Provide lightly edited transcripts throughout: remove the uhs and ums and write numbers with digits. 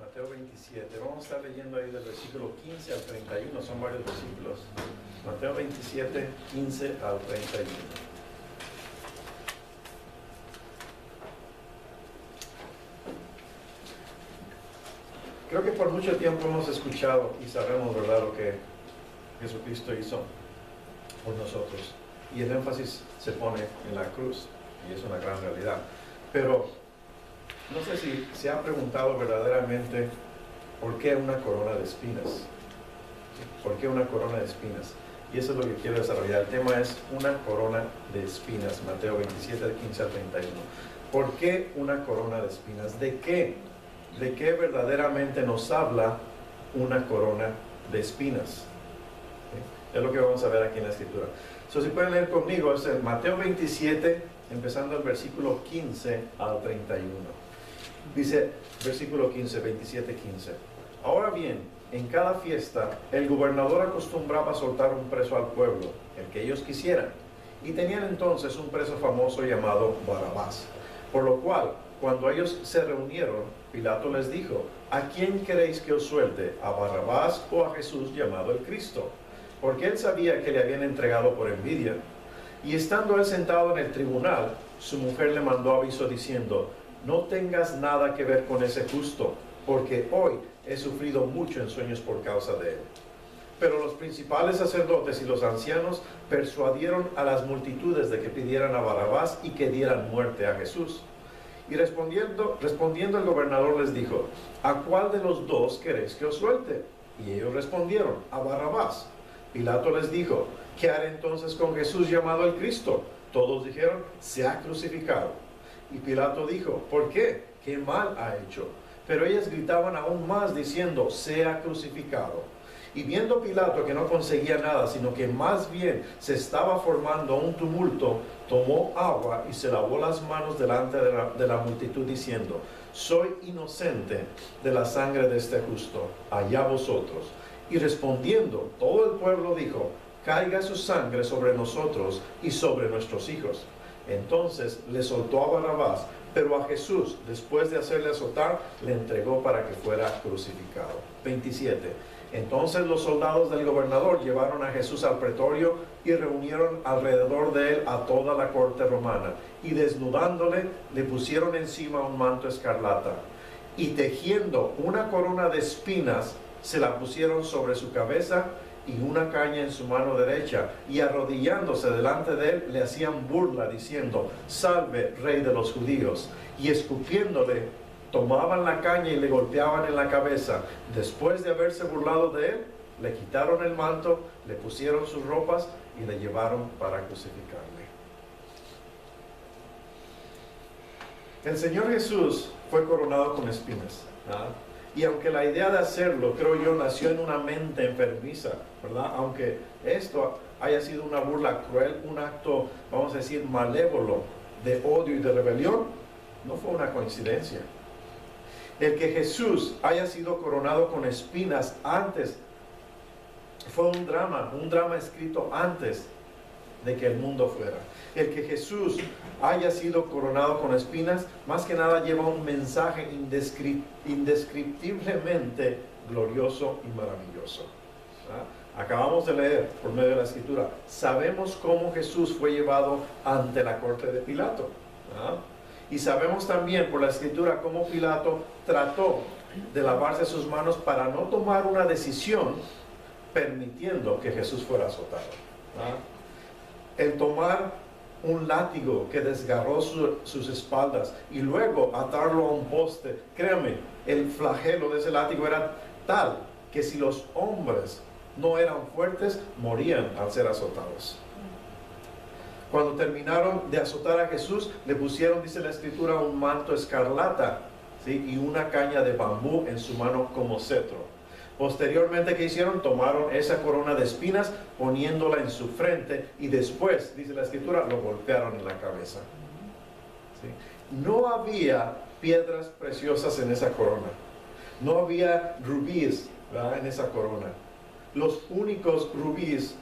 Mateo 27. Vamos a estar leyendo ahí del versículo 15 al 31, son varios versículos. Mateo 27, 15 al 31. Creo que por mucho tiempo hemos escuchado y sabemos, ¿verdad?, lo que Jesucristo hizo por nosotros. Y el énfasis se pone en la cruz, y es una gran realidad. Pero no sé si se ha preguntado verdaderamente por qué una corona de espinas. ¿Por qué una corona de espinas? Y eso es lo que quiero desarrollar. El tema es una corona de espinas. Mateo 27, 15 al 31. ¿Por qué una corona de espinas? ¿De qué? ¿De qué verdaderamente nos habla una corona de espinas? ¿Sí? Es lo que vamos a ver aquí en la escritura. Si pueden leer conmigo, es el Mateo 27, empezando el versículo 15 al 31. Dice, versículo 15, 27, 15. Ahora bien, en cada fiesta, el gobernador acostumbraba a soltar un preso al pueblo, el que ellos quisieran. Y tenían entonces un preso famoso llamado Barrabás. Por lo cual, cuando ellos se reunieron, Pilato les dijo: ¿a quién queréis que os suelte? ¿A Barrabás o a Jesús llamado el Cristo? Porque él sabía que le habían entregado por envidia. Y estando él sentado en el tribunal, su mujer le mandó aviso diciendo: no tengas nada que ver con ese justo, porque hoy he sufrido mucho en sueños por causa de él. Pero los principales sacerdotes y los ancianos persuadieron a las multitudes de que pidieran a Barrabás y que dieran muerte a Jesús. Y respondiendo el gobernador les dijo: ¿a cuál de los dos queréis que os suelte? Y ellos respondieron: a Barrabás. Pilato les dijo: ¿qué haré entonces con Jesús llamado el Cristo? Todos dijeron: sea crucificado. Y Pilato dijo: ¿por qué? ¿Qué mal ha hecho? Pero ellas gritaban aún más diciendo: sea crucificado. Y viendo Pilato que no conseguía nada, sino que más bien se estaba formando un tumulto, tomó agua y se lavó las manos delante de la multitud diciendo: soy inocente de la sangre de este justo, allá vosotros. Y respondiendo todo el pueblo dijo: caiga su sangre sobre nosotros y sobre nuestros hijos. Entonces le soltó a Barrabás, pero a Jesús, después de hacerle azotar, le entregó para que fuera crucificado. 27. Entonces los soldados del gobernador llevaron a Jesús al pretorio y reunieron alrededor de él a toda la corte romana, y desnudándole, le pusieron encima un manto escarlata, y tejiendo una corona de espinas, se la pusieron sobre su cabeza, y una caña en su mano derecha, y arrodillándose delante de él, le hacían burla, diciendo: salve, rey de los judíos. Y escupiéndole, tomaban la caña y le golpeaban en la cabeza. Después de haberse burlado de él, le quitaron el manto, le pusieron sus ropas y le llevaron para crucificarle. El Señor Jesús fue coronado con espinas, ¿verdad? Y aunque la idea de hacerlo, creo yo, nació en una mente enfermiza, ¿verdad? Aunque esto haya sido una burla cruel, un acto, vamos a decir, malévolo, de odio y de rebelión, no fue una coincidencia. El que Jesús haya sido coronado con espinas antes, fue un drama escrito antes de que el mundo fuera. El que Jesús haya sido coronado con espinas, más que nada lleva un mensaje indescriptiblemente glorioso y maravilloso. ¿Ah? Acabamos de leer por medio de la escritura, sabemos cómo Jesús fue llevado ante la corte de Pilato. ¿Ah? Y sabemos también por la escritura cómo Pilato trató de lavarse sus manos para no tomar una decisión permitiendo que Jesús fuera azotado. ¿Ah? El tomar un látigo que desgarró sus espaldas y luego atarlo a un poste, créame, el flagelo de ese látigo era tal que si los hombres no eran fuertes, morían al ser azotados. Cuando terminaron de azotar a Jesús, le pusieron, dice la escritura, un manto escarlata, ¿sí? Y una caña de bambú en su mano como cetro. Posteriormente, ¿qué hicieron? Tomaron esa corona de espinas, poniéndola en su frente, y después, dice la escritura, lo golpearon en la cabeza. ¿Sí? No había piedras preciosas en esa corona. No había rubíes, ¿verdad?, en esa corona. Los únicos rubíes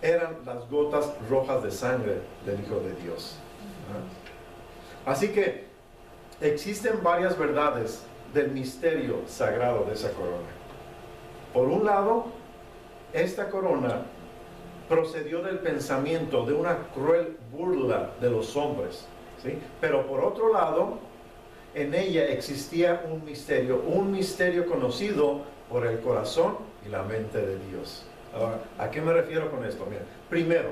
eran las gotas rojas de sangre del Hijo de Dios. ¿Verdad? Así que existen varias verdades del misterio sagrado de esa corona. Por un lado, esta corona procedió del pensamiento de una cruel burla de los hombres, ¿sí? Pero por otro lado, en ella existía un misterio conocido por el corazón y la mente de Dios. Ahora, ¿a qué me refiero con esto? Mira, primero,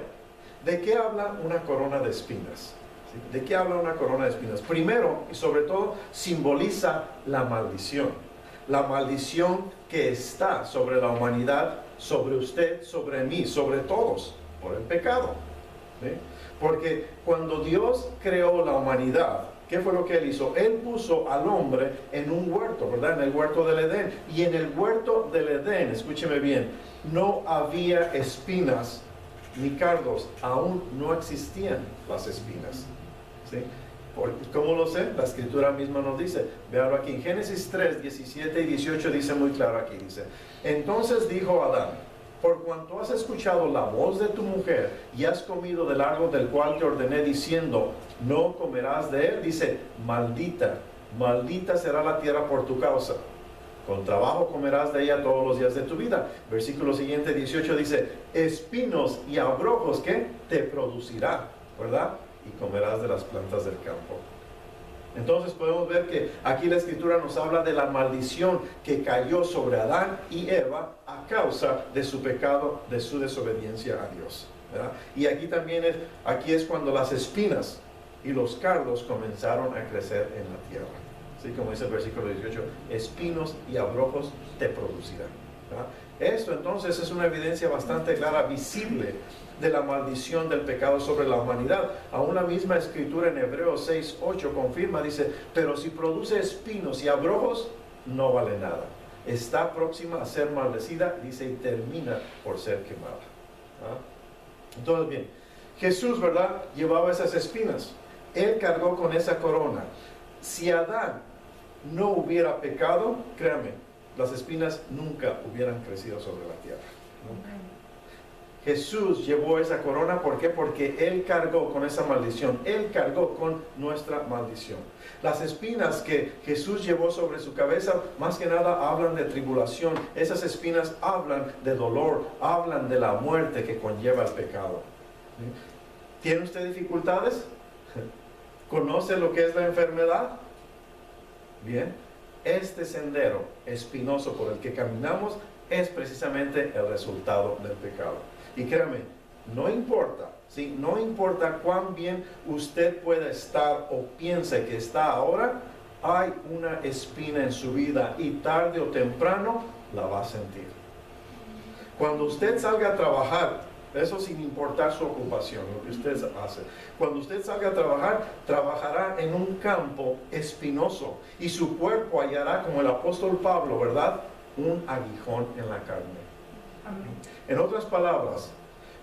¿de qué habla una corona de espinas? ¿Sí? ¿De qué habla una corona de espinas? Primero, y sobre todo, simboliza la maldición. La maldición que está sobre la humanidad, sobre usted, sobre mí, sobre todos, por el pecado. ¿Sí? Porque cuando Dios creó la humanidad, ¿qué fue lo que Él hizo? Él puso al hombre en un huerto, ¿verdad? En el huerto del Edén. Y en el huerto del Edén, escúcheme bien, no había espinas ni cardos. Aún no existían las espinas. ¿Sí? ¿Cómo lo sé? La escritura misma nos dice. Veanlo aquí. En Génesis 3, 17 y 18 dice muy claro aquí. Dice, entonces dijo Adán, por cuanto has escuchado la voz de tu mujer y has comido del árbol del cual te ordené diciendo, no comerás de él, dice, maldita será la tierra por tu causa. Con trabajo comerás de ella todos los días de tu vida. Versículo siguiente, 18, dice, espinos y abrojos, ¿qué? Te producirá, ¿verdad? Y comerás de las plantas del campo. Entonces podemos ver que aquí la escritura nos habla de la maldición que cayó sobre Adán y Eva a causa de su pecado, de su desobediencia a Dios, ¿verdad? Y aquí también es cuando las espinas y los cardos comenzaron a crecer en la tierra. Así como dice el versículo 18, espinos y abrojos te producirán, ¿verdad? Esto entonces es una evidencia bastante clara, visible, de la maldición del pecado sobre la humanidad. Aún la misma escritura en Hebreos 6:8 confirma, dice, pero si produce espinos y abrojos, no vale nada. Está próxima a ser maldecida, dice, y termina por ser quemada. ¿Ah? Entonces, bien, Jesús, ¿verdad?, llevaba esas espinas. Él cargó con esa corona. Si Adán no hubiera pecado, créame, las espinas nunca hubieran crecido sobre la tierra. Nunca. Jesús llevó esa corona, ¿por qué? Porque Él cargó con esa maldición. Él cargó con nuestra maldición. Las espinas que Jesús llevó sobre su cabeza, más que nada hablan de tribulación. Esas espinas hablan de dolor, hablan de la muerte que conlleva el pecado. ¿Tiene usted dificultades? ¿Conoce lo que es la enfermedad? Bien, este sendero espinoso por el que caminamos es precisamente el resultado del pecado. Y créame, no importa, ¿sí? No importa cuán bien usted pueda estar o piense que está ahora, hay una espina en su vida y tarde o temprano la va a sentir. Cuando usted salga a trabajar, eso sin importar su ocupación, lo que usted hace, cuando usted salga a trabajar, trabajará en un campo espinoso y su cuerpo hallará, como el apóstol Pablo, ¿verdad?, un aguijón en la carne. Amén. En otras palabras,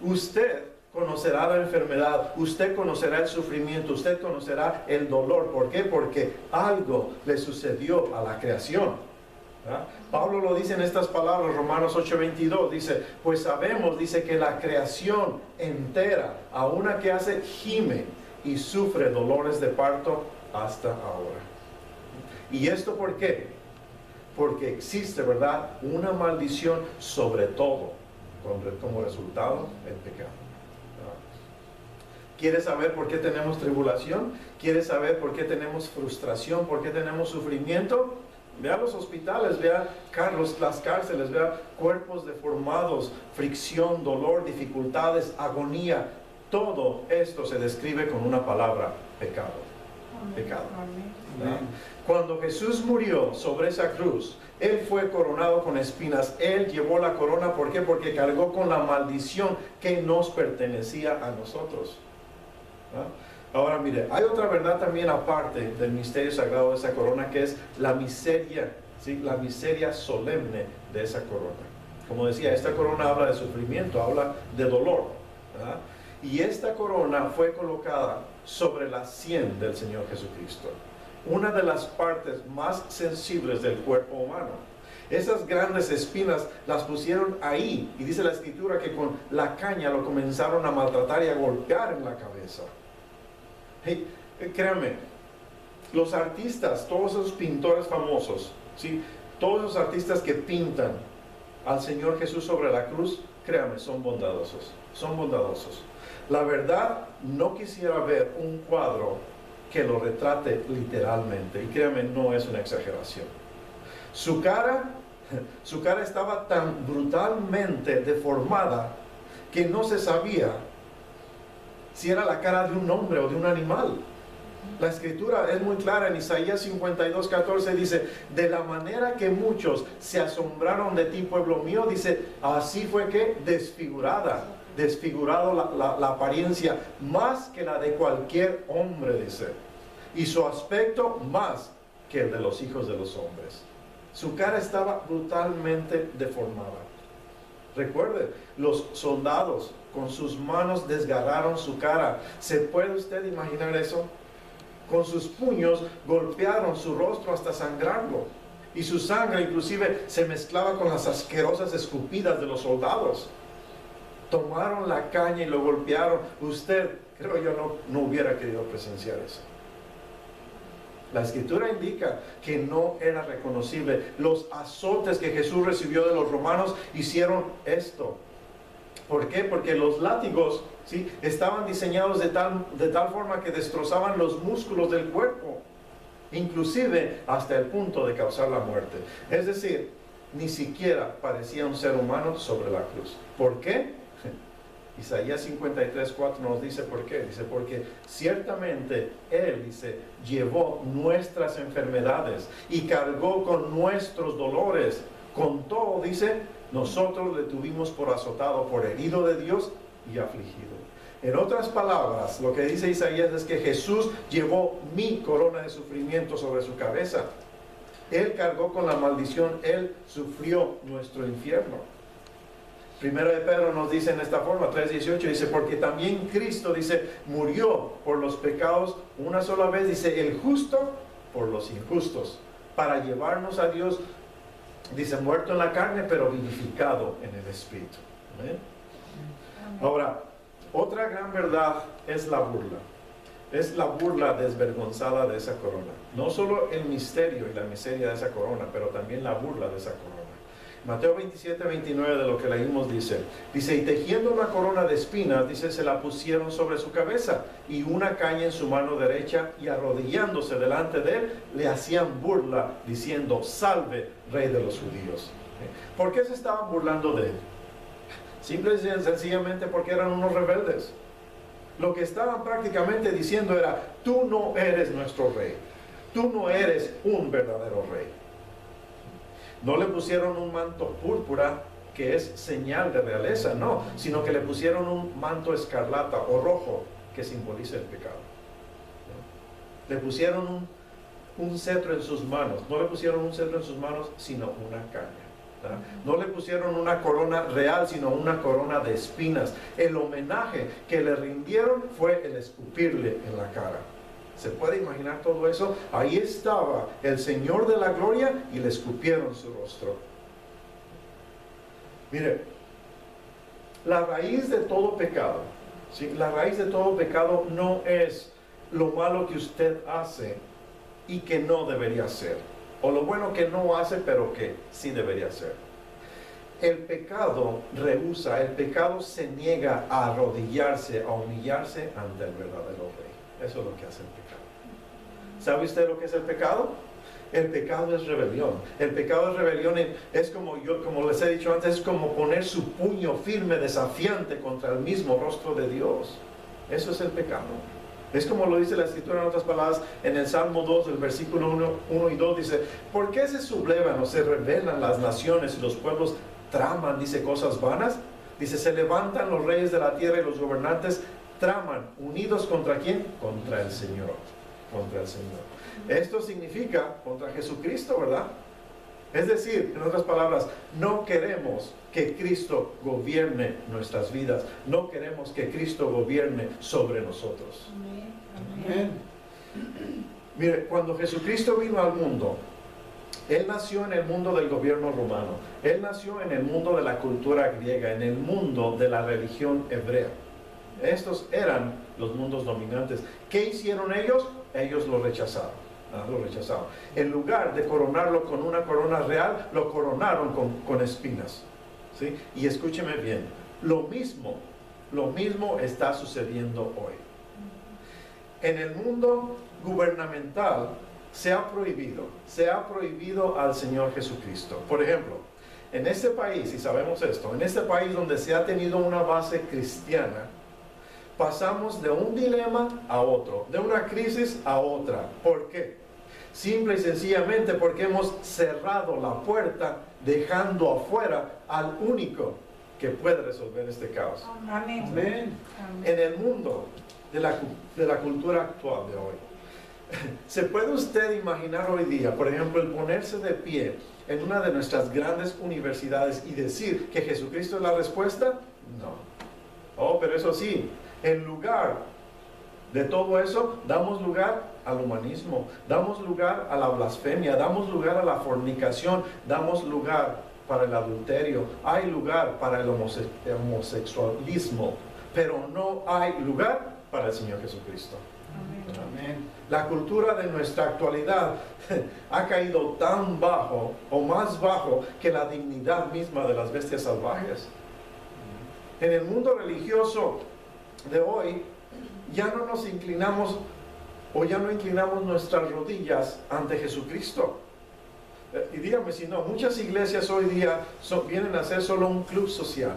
usted conocerá la enfermedad, usted conocerá el sufrimiento, usted conocerá el dolor. ¿Por qué? Porque algo le sucedió a la creación. ¿Verdad? Pablo lo dice en estas palabras, Romanos 8:22, dice, pues sabemos, dice, que la creación entera, a una que hace, gime y sufre dolores de parto hasta ahora. ¿Y esto por qué? Porque existe, ¿verdad?, una maldición sobre todo, como resultado el pecado. ¿Quieres saber por qué tenemos tribulación? ¿Quieres saber por qué tenemos frustración? ¿Por qué tenemos sufrimiento? Vea los hospitales, vea las cárceles, vea cuerpos deformados, fricción, dolor, dificultades, agonía. Todo esto se describe con una palabra: pecado. Pecado. ¿Verdad? Cuando Jesús murió sobre esa cruz, Él fue coronado con espinas. Él llevó la corona, ¿por qué? Porque cargó con la maldición que nos pertenecía a nosotros. ¿Verdad? Ahora mire, hay otra verdad también aparte del misterio sagrado de esa corona, que es la miseria, ¿sí?, la miseria solemne de esa corona. Como decía, esta corona habla de sufrimiento, habla de dolor, ¿verdad? Y esta corona fue colocada sobre la sien del Señor Jesucristo, una de las partes más sensibles del cuerpo humano. Esas grandes espinas las pusieron ahí, y dice la escritura que con la caña lo comenzaron a maltratar y a golpear en la cabeza. Hey, créanme, Los artistas, todos esos pintores famosos, ¿sí? Todos esos artistas que pintan al Señor Jesús sobre la cruz, créanme, son bondadosos, son bondadosos. La verdad, no quisiera ver un cuadro que lo retrate literalmente, y créanme, no es una exageración. Su cara estaba tan brutalmente deformada que no se sabía si era la cara de un hombre o de un animal. La escritura es muy clara en Isaías 52:14, dice: de la manera que muchos se asombraron de ti, pueblo mío, dice, así fue que desfigurado la apariencia más que la de cualquier hombre, dice, y su aspecto más que el de los hijos de los hombres. Su cara estaba brutalmente deformada. Recuerde, los soldados con sus manos desgarraron su cara. ¿Se puede usted imaginar eso? Con sus puños golpearon su rostro hasta sangrarlo. Y su sangre inclusive se mezclaba con las asquerosas escupidas de los soldados. Tomaron la caña y lo golpearon. Usted, creo yo, no hubiera querido presenciar eso. La escritura indica que no era reconocible. Los azotes que Jesús recibió de los romanos hicieron esto. ¿Por qué? Porque los látigos, ¿sí?, estaban diseñados de tal forma que destrozaban los músculos del cuerpo, inclusive hasta el punto de causar la muerte. Es decir, ni siquiera parecía un ser humano sobre la cruz. ¿Por qué? Isaías 53:4 nos dice por qué. Dice, porque ciertamente Él, dice, llevó nuestras enfermedades y cargó con nuestros dolores. Con todo, dice, nosotros le tuvimos por azotado, por herido de Dios y afligido. En otras palabras, lo que dice Isaías es que Jesús llevó mi corona de sufrimiento sobre su cabeza. Él cargó con la maldición, Él sufrió nuestro infierno. Primero de Pedro nos dice en esta forma, 3:18, dice, porque también Cristo, dice, murió por los pecados una sola vez, dice, el justo por los injustos, para llevarnos a Dios, dice, muerto en la carne, pero vivificado en el Espíritu. ¿Amén? Ahora, otra gran verdad es la burla. Es la burla desvergonzada de esa corona. No solo el misterio y la miseria de esa corona, pero también la burla de esa corona. Mateo 27:29 de lo que leímos dice, y tejiendo una corona de espinas, dice, se la pusieron sobre su cabeza y una caña en su mano derecha, y arrodillándose delante de él, le hacían burla, diciendo, salve, Rey de los judíos. ¿Por qué se estaban burlando de él? Simple y sencillamente porque eran unos rebeldes. Lo que estaban prácticamente diciendo era, tú no eres nuestro rey, tú no eres un verdadero rey. No le pusieron un manto púrpura, que es señal de realeza, no, sino que le pusieron un manto escarlata o rojo, que simboliza el pecado. Le pusieron un cetro en sus manos. No le pusieron un cetro en sus manos, sino una caña. No le pusieron una corona real, sino una corona de espinas. El homenaje que le rindieron fue el escupirle en la cara. ¿Se puede imaginar todo eso? Ahí estaba el Señor de la gloria y le escupieron su rostro. Mire, la raíz de todo pecado, ¿sí?, la raíz de todo pecado no es lo malo que usted hace y que no debería hacer, o lo bueno que no hace pero que sí debería hacer. El pecado rehúsa, el pecado se niega a arrodillarse, a humillarse ante el verdadero rey. Eso es lo que hace el pecado. ¿Sabe usted lo que es el pecado? El pecado es rebelión. El pecado es rebelión, es como les he dicho antes, es como poner su puño firme, desafiante contra el mismo rostro de Dios. Eso es el pecado. Es como lo dice la Escritura en otras palabras, en el Salmo 2, del versículo 1 y 2, dice, ¿por qué se sublevan o se rebelan las naciones y los pueblos traman, dice, cosas vanas? Dice, se levantan los reyes de la tierra y los gobernantes traman, unidos ¿contra quién? Contra el Señor. Contra el Señor. Esto significa contra Jesucristo, ¿verdad? Es decir, en otras palabras, no queremos que Cristo gobierne nuestras vidas. No queremos que Cristo gobierne sobre nosotros. Amén. Mire, cuando Jesucristo vino al mundo, Él nació en el mundo del gobierno romano. Él nació en el mundo de la cultura griega, en el mundo de la religión hebrea. Estos eran los mundos dominantes. ¿Qué hicieron ellos? Ellos lo rechazaron. Lo rechazaron. En lugar de coronarlo con una corona real, lo coronaron con espinas. ¿Sí? Y escúcheme bien, lo mismo está sucediendo hoy. En el mundo gubernamental se ha prohibido al Señor Jesucristo. Por ejemplo, en este país, y sabemos esto, en este país donde se ha tenido una base cristiana, pasamos de un dilema a otro, de una crisis a otra. ¿Por qué? Simple y sencillamente porque hemos cerrado la puerta, dejando afuera al único que puede resolver este caos. Amén. Amén. En el mundo de la cultura actual de hoy, ¿se puede usted imaginar hoy día, por ejemplo, el ponerse de pie en una de nuestras grandes universidades y decir que Jesucristo es la respuesta? No. Pero eso sí, en lugar de todo eso, damos lugar al humanismo, damos lugar a la blasfemia, damos lugar a la fornicación, damos lugar para el adulterio, hay lugar para el homosexualismo, pero no hay lugar para el Señor Jesucristo. Amén. La cultura de nuestra actualidad ha caído tan bajo o más bajo que la dignidad misma de las bestias salvajes. En el mundo religioso de hoy ya no nos inclinamos o ya no inclinamos nuestras rodillas ante Jesucristo. Y dígame si no, muchas iglesias hoy día vienen a ser solo un club social,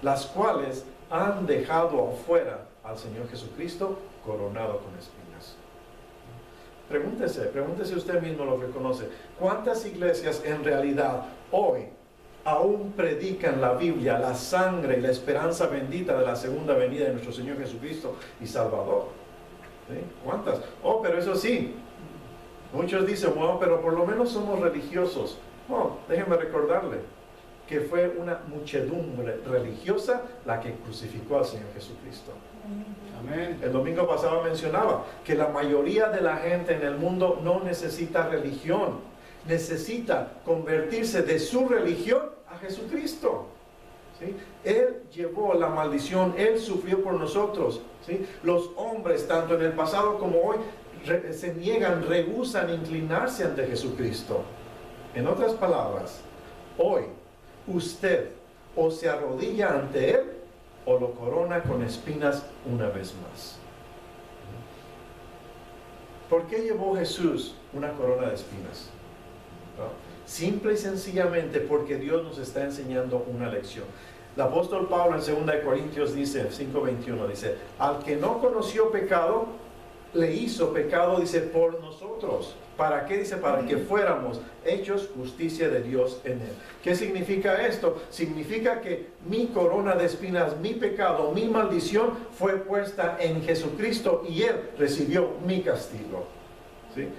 las cuales han dejado afuera al Señor Jesucristo coronado con espinas. Pregúntese usted mismo, lo que conoce, ¿cuántas iglesias en realidad hoy aún predican la Biblia, la sangre y la esperanza bendita de la segunda venida de nuestro Señor Jesucristo y Salvador? ¿Sí? ¿Cuántas? Pero eso sí, muchos dicen, pero por lo menos somos religiosos. Déjeme recordarle que fue una muchedumbre religiosa la que crucificó al Señor Jesucristo. Amén. El domingo pasado mencionaba que la mayoría de la gente en el mundo no necesita religión, necesita convertirse de su religión a Jesucristo. ¿Sí? Él llevó la maldición, Él sufrió por nosotros. ¿Sí? Los hombres, tanto en el pasado como hoy, se niegan, rehúsan inclinarse ante Jesucristo. En otras palabras, hoy usted o se arrodilla ante Él o lo corona con espinas una vez más. ¿Por qué llevó Jesús una corona de espinas? ¿No? Simple y sencillamente porque Dios nos está enseñando una lección. El apóstol Pablo en 2 Corintios dice, 5:21, dice, al que no conoció pecado, le hizo pecado, dice, por nosotros. ¿Para qué? Dice, para que fuéramos hechos justicia de Dios en Él. ¿Qué significa esto? Significa que mi corona de espinas, mi pecado, mi maldición fue puesta en Jesucristo y Él recibió mi castigo. ¿Sí?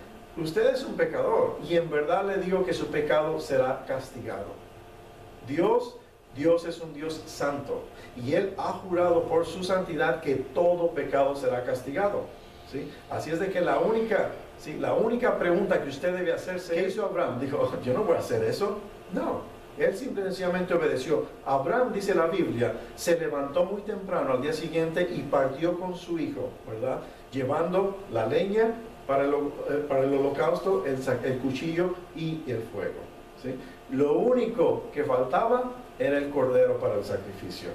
Usted es un pecador y en verdad le digo que su pecado será castigado. Dios es un Dios santo y Él ha jurado por su santidad que todo pecado será castigado. ¿Sí? Así es de que la única pregunta que usted debe hacerse, ¿qué hizo Abraham? Dijo, yo no voy a hacer eso. No, él simplemente obedeció. Abraham, dice la Biblia, se levantó muy temprano al día siguiente y partió con su hijo, ¿verdad? Llevando la leña para el holocausto, el cuchillo y el fuego. ¿Sí? Lo único que faltaba era el cordero para el sacrificio.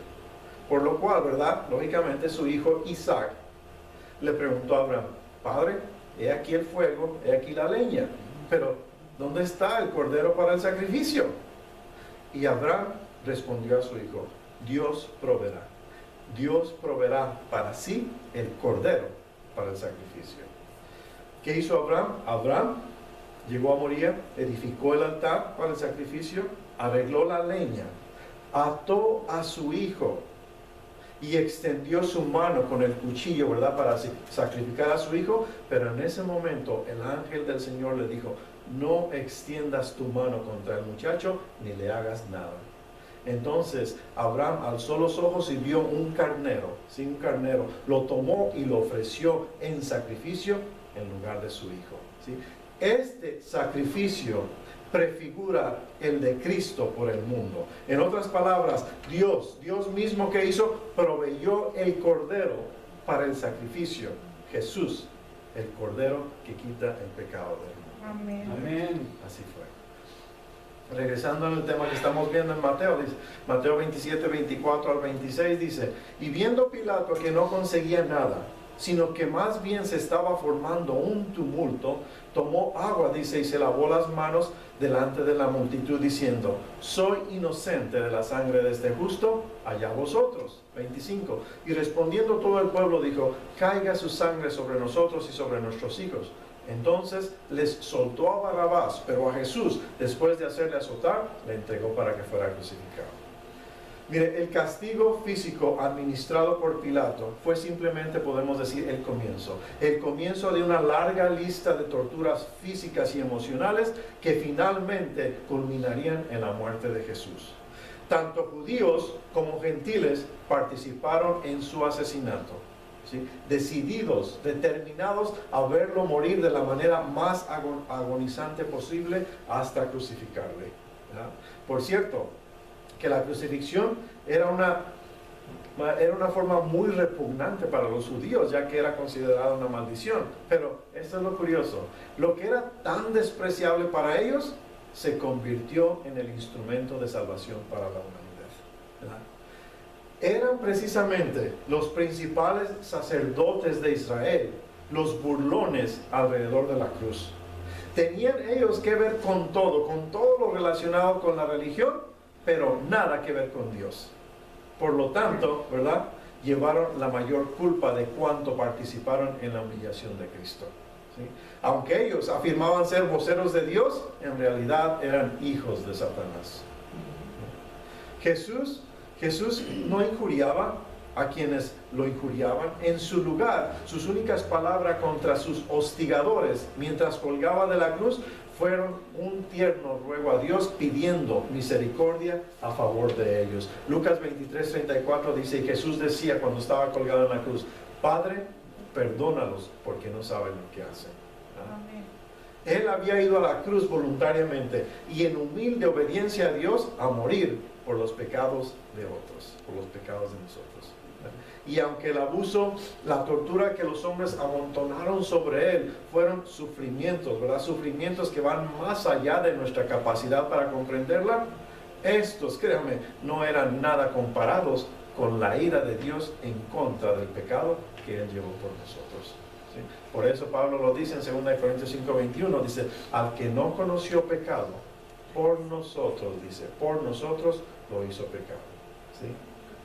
Por lo cual, ¿verdad? Lógicamente su hijo Isaac le preguntó a Abraham, Padre, he aquí el fuego, he aquí la leña, pero ¿dónde está el cordero para el sacrificio? Y Abraham respondió a su hijo, Dios proveerá para sí el cordero para el sacrificio. ¿Qué hizo Abraham? Abraham llegó a Moría, edificó el altar para el sacrificio, arregló la leña, ató a su hijo y extendió su mano con el cuchillo, ¿verdad?, para sacrificar a su hijo, pero en ese momento el ángel del Señor le dijo, no extiendas tu mano contra el muchacho, ni le hagas nada. Entonces Abraham alzó los ojos y vio un carnero, lo tomó y lo ofreció en sacrificio en lugar de su hijo. ¿Sí? Este sacrificio prefigura el de Cristo por el mundo. En otras palabras, Dios mismo que hizo, proveyó el cordero para el sacrificio, Jesús. el Cordero que quita el pecado del mundo. Amén. Amén. Así fue. Regresando al tema que estamos viendo en Mateo, dice, Mateo 27, 24 al 26 dice, y viendo Pilato que no conseguía nada, sino que más bien se estaba formando un tumulto, tomó agua, dice, y se lavó las manos delante de la multitud, diciendo, soy inocente de la sangre de este justo, allá vosotros. 25. Y respondiendo todo el pueblo dijo, caiga su sangre sobre nosotros y sobre nuestros hijos. Entonces les soltó a Barrabás, pero a Jesús, después de hacerle azotar, le entregó para que fuera crucificado. Mire, el castigo físico administrado por Pilato fue simplemente, podemos decir, el comienzo de una larga lista de torturas físicas y emocionales que finalmente culminarían en la muerte de Jesús. Tanto judíos como gentiles participaron en su asesinato, ¿sí? Decididos, determinados a verlo morir de la manera más agonizante posible hasta crucificarle, ¿verdad? Por cierto, que la crucifixión era una forma muy repugnante para los judíos, ya que era considerada una maldición. Pero esto es lo curioso, lo que era tan despreciable para ellos se convirtió en el instrumento de salvación para la humanidad, ¿verdad? Eran precisamente los principales sacerdotes de Israel, los burlones alrededor de la cruz. Tenían ellos que ver con todo lo relacionado con la religión, pero nada que ver con Dios. Por lo tanto, ¿verdad?, llevaron la mayor culpa de cuánto participaron en la humillación de Cristo, ¿sí? Aunque ellos afirmaban ser voceros de Dios, en realidad eran hijos de Satanás. Jesús no injuriaba a quienes lo injuriaban. En su lugar, sus únicas palabras contra sus hostigadores mientras colgaba de la cruz fueron un tierno ruego a Dios pidiendo misericordia a favor de ellos. Lucas 23, 34 dice, y Jesús decía cuando estaba colgado en la cruz, Padre, perdónalos porque no saben lo que hacen. Amén. Él había ido a la cruz voluntariamente y en humilde obediencia a Dios a morir por los pecados de otros, por los pecados de nosotros. Y aunque el abuso, la tortura que los hombres amontonaron sobre él fueron sufrimientos, ¿verdad? Sufrimientos que van más allá de nuestra capacidad para comprenderla, estos, créanme, no eran nada comparados con la ira de Dios en contra del pecado que él llevó por nosotros, ¿sí? Por eso Pablo lo dice en 2 Corintios 5:21, dice, al que no conoció pecado, por nosotros, dice, por nosotros lo hizo pecado, ¿sí?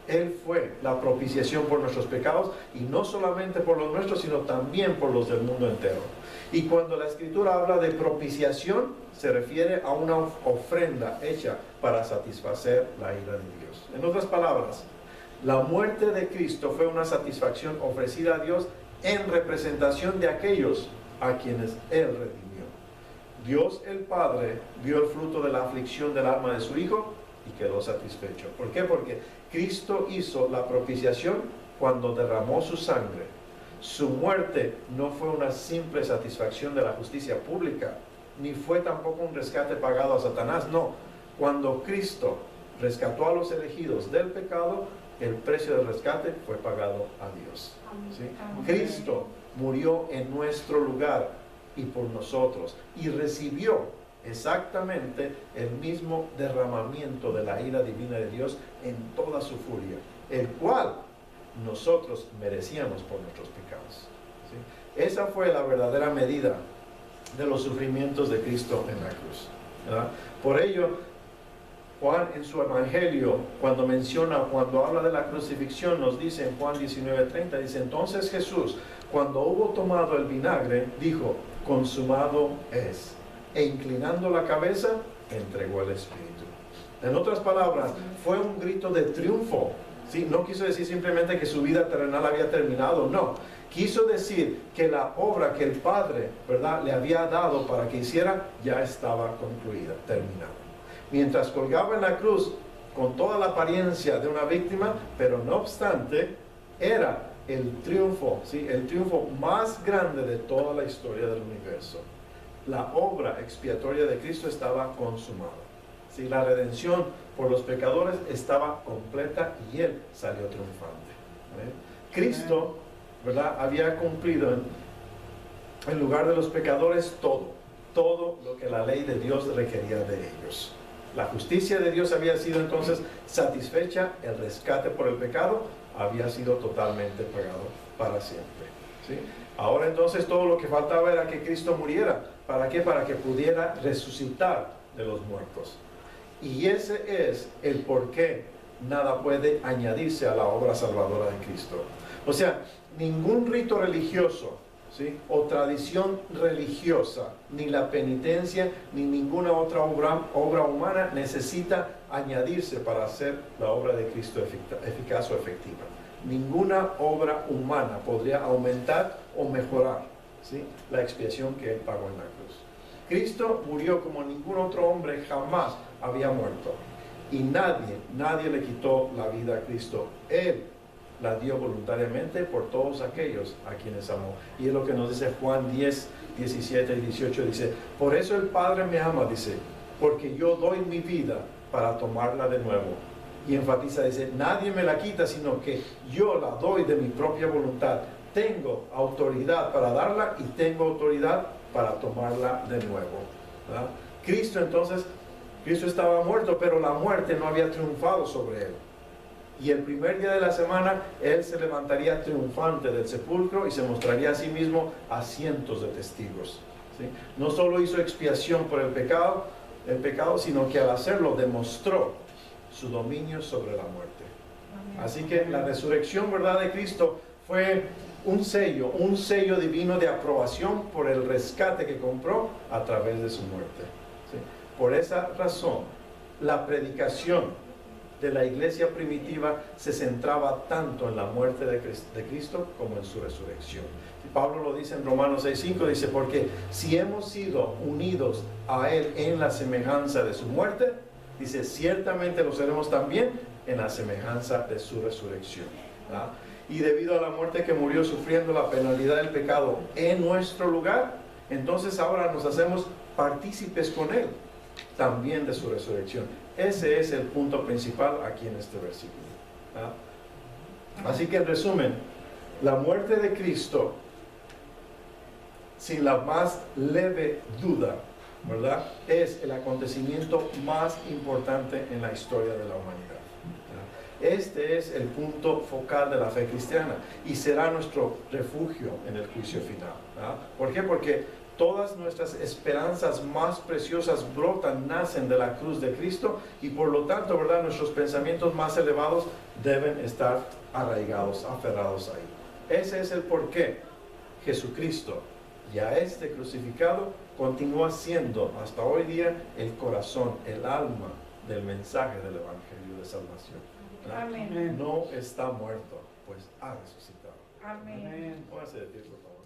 Él fue la propiciación por nuestros pecados, y no solamente por los nuestros, sino también por los del mundo entero. Y cuando la Escritura habla de propiciación, se refiere a una ofrenda hecha para satisfacer la ira de Dios. En otras palabras, la muerte de Cristo fue una satisfacción ofrecida a Dios en representación de aquellos a quienes Él redimió. Dios el Padre vio el fruto de la aflicción del alma de su Hijo y quedó satisfecho. ¿Por qué? Porque Cristo hizo la propiciación cuando derramó su sangre. Su muerte no fue una simple satisfacción de la justicia pública, ni fue tampoco un rescate pagado a Satanás, no. Cuando Cristo rescató a los elegidos del pecado, el precio del rescate fue pagado a Dios, ¿sí? Cristo murió en nuestro lugar y por nosotros, y recibió exactamente el mismo derramamiento de la ira divina de Dios en toda su furia, el cual nosotros merecíamos por nuestros pecados, ¿sí? Esa fue la verdadera medida de los sufrimientos de Cristo en la cruz, ¿verdad? Por ello, Juan en su evangelio, cuando habla de la crucifixión, nos dice en Juan 19:30, dice, entonces Jesús, cuando hubo tomado el vinagre, dijo, consumado es, e inclinando la cabeza, entregó el Espíritu. En otras palabras, fue un grito de triunfo, ¿sí? No quiso decir simplemente que su vida terrenal había terminado, no. Quiso decir que la obra que el Padre, ¿verdad?, le había dado para que hiciera, ya estaba concluida, terminada. Mientras colgaba en la cruz, con toda la apariencia de una víctima, pero no obstante, era el triunfo, ¿sí?, el triunfo más grande de toda la historia del universo. La obra expiatoria de Cristo estaba consumada, ¿sí? La redención por los pecadores estaba completa y Él salió triunfante, ¿eh? Cristo, ¿verdad?, había cumplido en lugar de los pecadores todo lo que la ley de Dios requería de ellos. La justicia de Dios había sido entonces satisfecha, el rescate por el pecado había sido totalmente pagado para siempre. ¿Sí? Ahora entonces todo lo que faltaba era que Cristo muriera. ¿Para qué? Para que pudiera resucitar de los muertos. Y ese es el por qué nada puede añadirse a la obra salvadora de Cristo. O sea, ningún rito religioso, ¿sí?, o tradición religiosa, ni la penitencia, ni ninguna otra obra humana necesita añadirse para hacer la obra de Cristo eficaz o efectiva. Ninguna obra humana podría aumentar o mejorar, ¿sí?, la expiación que Él pagó en la cruz. Cristo murió como ningún otro hombre jamás había muerto. Y nadie le quitó la vida a Cristo. Él la dio voluntariamente por todos aquellos a quienes amó. Y es lo que nos dice Juan 10, 17 y 18. Dice, por eso el Padre me ama, dice, porque yo doy mi vida para tomarla de nuevo. Y enfatiza, dice, nadie me la quita, sino que yo la doy de mi propia voluntad. Tengo autoridad para darla y tengo autoridad para tomarla de nuevo. ¿Verdad? Cristo estaba muerto, pero la muerte no había triunfado sobre Él. Y el primer día de la semana, Él se levantaría triunfante del sepulcro y se mostraría a sí mismo a cientos de testigos. ¿Sí? No solo hizo expiación por el pecado, sino que al hacerlo demostró su dominio sobre la muerte. Amén. Así que la resurrección, ¿verdad?, de Cristo fue un sello divino de aprobación por el rescate que compró a través de su muerte. ¿Sí? Por esa razón, la predicación de la iglesia primitiva se centraba tanto en la muerte de Cristo como en su resurrección. Y Pablo lo dice en Romanos 6:5, dice, porque si hemos sido unidos a Él en la semejanza de su muerte, dice, ciertamente lo seremos también en la semejanza de su resurrección. ¿Verdad? Y debido a la muerte que murió sufriendo la penalidad del pecado en nuestro lugar, entonces ahora nos hacemos partícipes con Él también de su resurrección. Ese es el punto principal aquí en este versículo. ¿Ah? Así que en resumen, la muerte de Cristo, sin la más leve duda, ¿verdad?, es el acontecimiento más importante en la historia de la humanidad. Este es el punto focal de la fe cristiana y será nuestro refugio en el juicio final. ¿Ah? ¿Por qué? Porque todas nuestras esperanzas más preciosas nacen de la cruz de Cristo y por lo tanto, ¿verdad?, nuestros pensamientos más elevados deben estar arraigados, aferrados ahí. Ese es el por qué Jesucristo, ya crucificado, continúa siendo hasta hoy día el corazón, el alma del mensaje del Evangelio de salvación. Amén. No está muerto, pues ha resucitado. Amén. Póngase de pie, por favor.